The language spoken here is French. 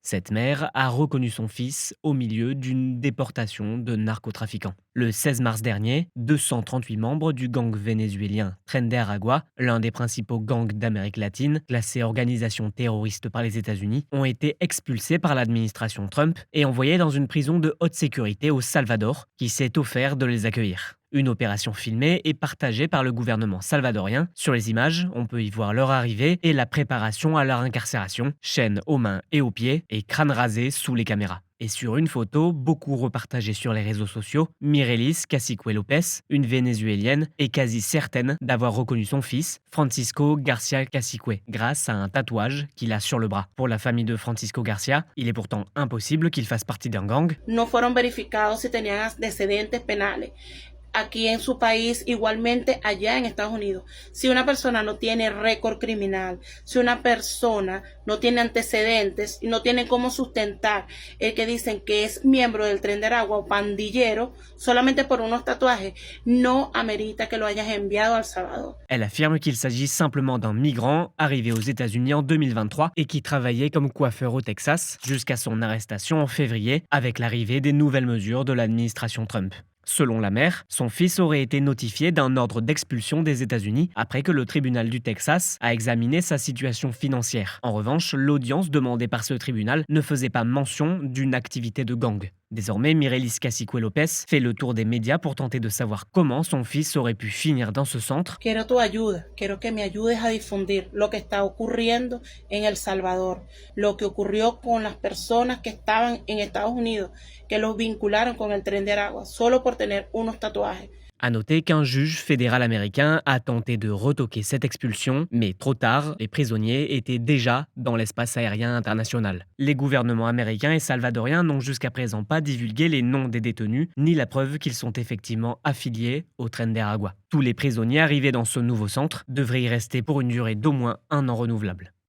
Cette mère a reconnu son fils au milieu d'une déportation de narcotrafiquants. Le 16 mars dernier, 238 membres du gang vénézuélien Tren de Aragua, l'un des principaux gangs d'Amérique latine, classé organisation terroriste par les États-Unis, ont été expulsés par l'administration Trump et envoyés dans une prison de haute sécurité au Salvador, qui s'est offert de les accueillir. Une opération filmée et partagée par le gouvernement salvadorien. Sur les images, on peut y voir leur arrivée et la préparation à leur incarcération, chaînes aux mains et aux pieds et crâne rasé sous les caméras. Et sur une photo, beaucoup repartagée sur les réseaux sociaux, Mirelis Cacique Lopez, une Vénézuélienne, est quasi certaine d'avoir reconnu son fils, Francisco Garcia Cacique, grâce à un tatouage qu'il a sur le bras. Pour la famille de Francisco Garcia, il est pourtant impossible qu'il fasse partie d'un gang. No fueron verificados si tenían antecedentes penales aquí en su país, igualmente allá en Estados Unidos. Si una persona no tiene récord criminal, si una persona no tiene antecedentes y no tiene cómo sustentar el que dicen que es miembro del Tren de Aragua o pandillero, solamente por unos tatuajes, no amerita que lo hayas enviado a El Salvador. Elle affirme qu'il s'agit simplement d'un migrant arrivé aux États-Unis en 2023 et qui travaillait comme coiffeur au Texas jusqu'à son arrestation en février avec l'arrivée des nouvelles mesures de l'administration Trump. Selon la mère, son fils aurait été notifié d'un ordre d'expulsion des États-Unis après que le tribunal du Texas a examiné sa situation financière. En revanche, l'audience demandée par ce tribunal ne faisait pas mention d'une activité de gang. Désormais, Mirelis Cacique Lopez fait le tour des médias pour tenter de savoir comment son fils aurait pu finir dans ce centre. Quiero tu ayuda, quiero que me ayudes a difundir lo que está ocurriendo en El Salvador, lo que ocurrió con las personas que estaban en Estados Unidos, que los vincularon con el Tren de Aragua, solo por tener unos tatuajes. À noter qu'un juge fédéral américain a tenté de retoquer cette expulsion, mais trop tard, les prisonniers étaient déjà dans l'espace aérien international. Les gouvernements américains et salvadoriens n'ont jusqu'à présent pas divulgué les noms des détenus, ni la preuve qu'ils sont effectivement affiliés au Tren de Aragua. Tous les prisonniers arrivés dans ce nouveau centre devraient y rester pour une durée d'au moins un an renouvelable.